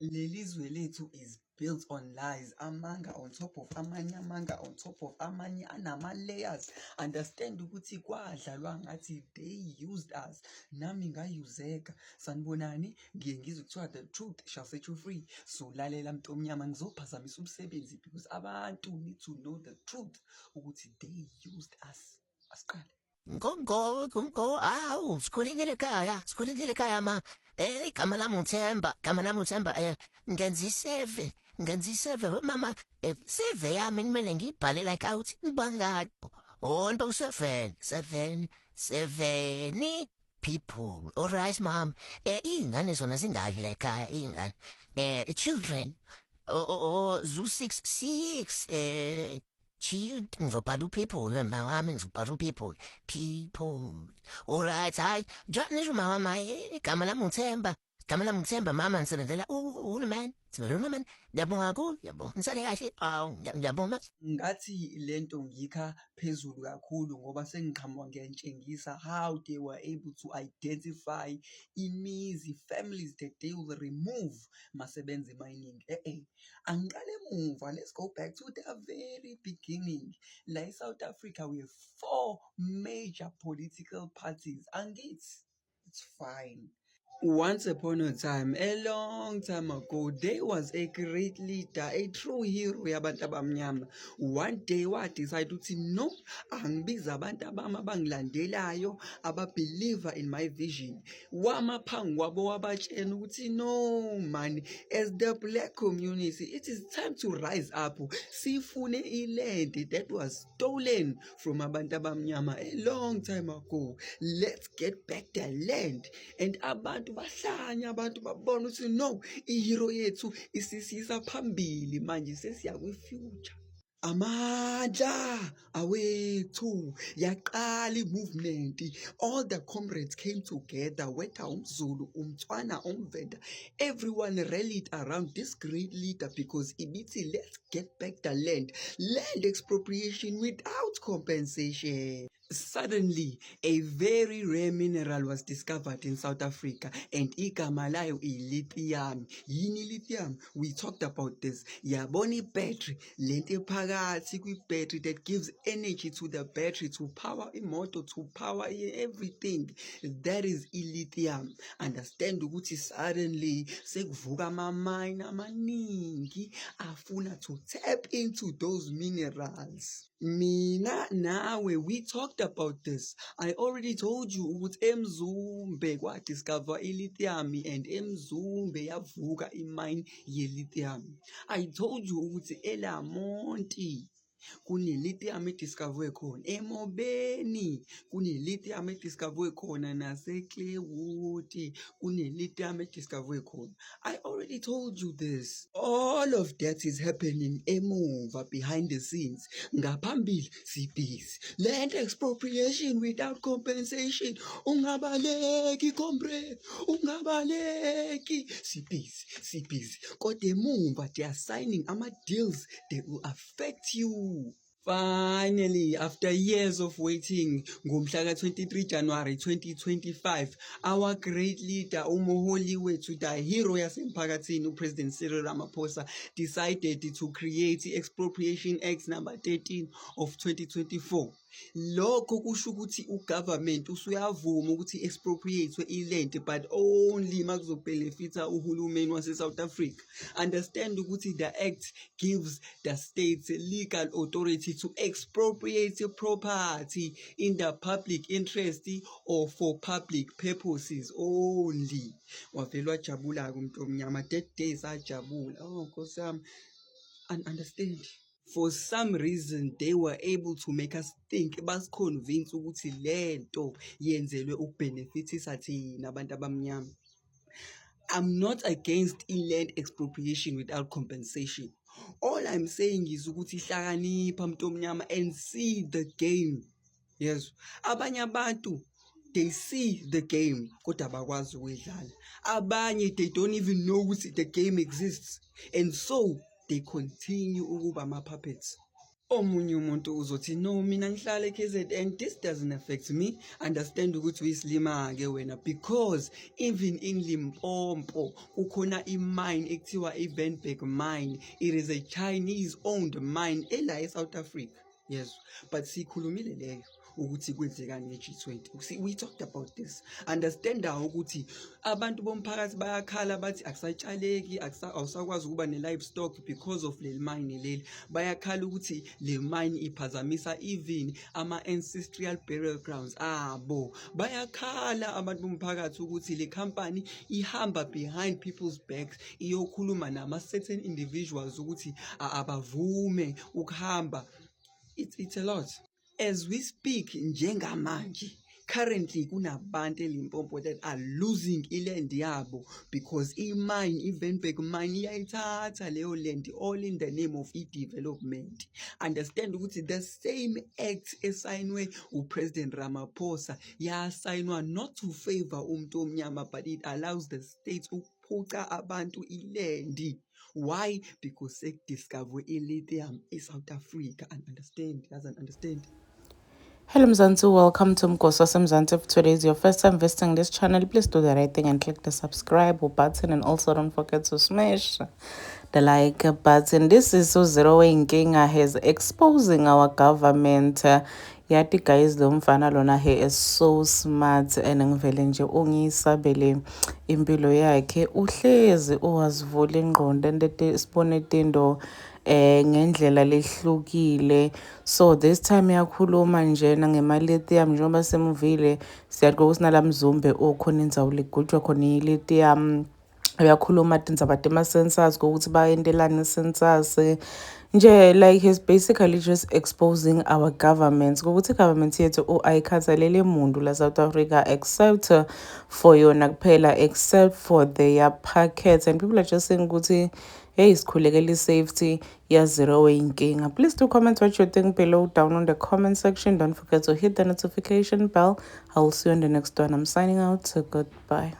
Lelizwe lethu is built on lies, amanga on top of amanye amanga on top of amanye anama-layers. Understand ukuthi kwadlalwa ngathi they used us, nami ngayuzeka. Sanibonani, ngiye ngizwe kuthiwa the truth shall set you free. So lalela mntomnyama, ngizophazamisa umsebenzi because abantu need to know the truth ukuthi they used us. Asiqale. Awu, sikhulekele ekhaya ma. Igama lami uThemba, ngenza iseve, mama, seve yami kumele ngibhale like out, ngibangani. Nto 7 people. Alright, mom. Iy'ngane zona zingadli la ekhaya, iy'ngane. Children. Zu 6, ngizobhala people, mawami ngizobhala people. Alright, hayi, ngisho mama, igama lami uThemba, mama ngisebenzela uhulumeni, ngiyabonga kakhulu, ngisale kahle, ngiyabonga. Ngathi lento ngikha phezulu kakhulu ngoba sengiqhamuka ngiyantshengisa how they were able to identify imizi, families that they will remove masebenza emining. Angiqale emuva, let's go back to the very beginning. La eSouth Africa we have 4 major political parties. Angithi, it's fine. Once upon a time, a long time ago, there was a great leader, a true hero yabantu abamnyama. One day decide ukuthi no, angibiza abantu abami abangilandelayo, ababeliever in my vision. Wama phambi kwabo wabatshena ukuthi no man, as the black community, it is time to rise up. Sifune iland that was stolen from abantu abamnyama a long time ago. Let's get back the land. And abantu bahlanya, abantu babona ukuthi no, ihero yethu isisisa phambili manje sesiya kwi-future. Amandla awethu yaqala movement. All the comrades came together, whether umZulu, umTswana, umVenda. Everyone rallied around this great leader because ibithi let's get back the land expropriation without compensation. Suddenly, a very rare mineral was discovered in South Africa, and igama layo lithium. Yini lithium? We talked about this. Yabona battery, lento phakathi kwi-battery that gives energy to the battery to power imoto, to power everything. That is lithium. Understand ukuthi suddenly sekuvuka ama-mine amaningi afuna to tap into those minerals. Mina nawe, we talked about this. I already told you ukuthi eMzumbe kwadiscover ilithium and eMzumbe yavuka imine ye-lithium. I told you ukuthi eLamonti kune-lithium ediscoverwe khona, eMobeni kune-lithium ediscoverwe khona, naseClearwater kune-lithium ediscoverwe khona. I already told you this. All of that is happening emuva, behind the scenes. Ngaphambili sibhizi. Land expropriation without compensation. Ungabaleki comrade, ungabaleki. Sibhizi. Kodwa emuva they are signing ama-deals that will affect you. Finally, after years of waiting, ngomhla ka-23 January 2025, our great leader, umuholi wethu, the hero yasemphakathini, uPresident Cyril Ramaphosa, decided to create the Expropriation Act number 13 of 2024. Lokho kusho ukuthi ugovernment usuyavuma ukuthi expropriate iland, but only makuzobhenefitha uhulumeni wase-South Africa. Understand ukuthi the act gives the states legal authority to expropriate property in the public interest or for public purposes only. Wavele wajabula umuntu omnyama, that day sajabula. Oh Nkosi yami, understand. For some reason, they were able to make us think, basiconvince ukuthi lento yenzelwe ukubhenefithisa thina abantu abamnyama. I'm not against land expropriation without compensation. All I'm saying is ukuthi hlakanipha muntu omnyama and see the game. Yes. Abanye abantu, they see the game kodwa abakwazi ukuyidlala. Abanye, they don't even know ukuthi the game exists. And so they continue ukuba ama-puppets. Omunye umuntu uzothi no mina ngihlala eKZN, this doesn't affect me. Understand ukuthi uyisilima ke wena, because even in Limpopo kukhona imine ekuthiwa iVanberg mine. It is a Chinese owned mine ela eSouth Africa. Yes, but sikhulumile leyo ukuthi kwenzekani nge-G20. We talked about this. Understand ukuthi abantu bomphakathi bayakhala bathi akusatshaleki, awusakwazi ukuba ne-livestock because of le mine leli. Bayakhala ukuthi le mine iphazamisa even ama-ancestral burial grounds abo. Bayakhala abantu bomphakathi ukuthi le company ihamba behind people's backs iyokhuluma nama-certain individuals ukuthi abavume ukuhamba. It's a lot. As we speak njengamanje, currently kunabantu eLimpopo that are losing iland yabo because imine, iVanberg mine iyayithatha leyo land all in the name of development. Understand ukuthi the same act esayinwe uPresident Ramaphosa yasayinwa not to favor umuntu omnyama, but it allows the states ukuphuca abantu iland. Why? Because discover lithium in South Africa and understand. Hello Mzansi, welcome to Mkosi Mzansi. If today is your first time visiting this channel, please do the right thing and click the subscribe button, and also don't forget to smash the like button. This is Zero Inkinga has exposing our government. Yati guys, lo mfana lona he is so smart and ngivele nje ungisabele impilo yakhe uhlezi owazivula ingqondo and sibone into ngendlela lehlukile. So this time yakhuluma njena ngemalithium njengoba semuvile siyaqoka sinala mzumbe okhona indzawo ligujwa khona ilithium. Uyakhuluma tindzaba tema-sensors ukuthi bayentelani sensors nje, like he's basically just exposing our governments ukuthi government yethu ayikhathalele muntu la South Africa except for yona kuphela, except for their packets, and people are just saying ukuthi hey sikhulekele safety ya Zero Inkinga. Please do comment what you think below down on the comment section. Don't forget to hit the notification bell. I will see you on the next one. I'm signing out, so goodbye.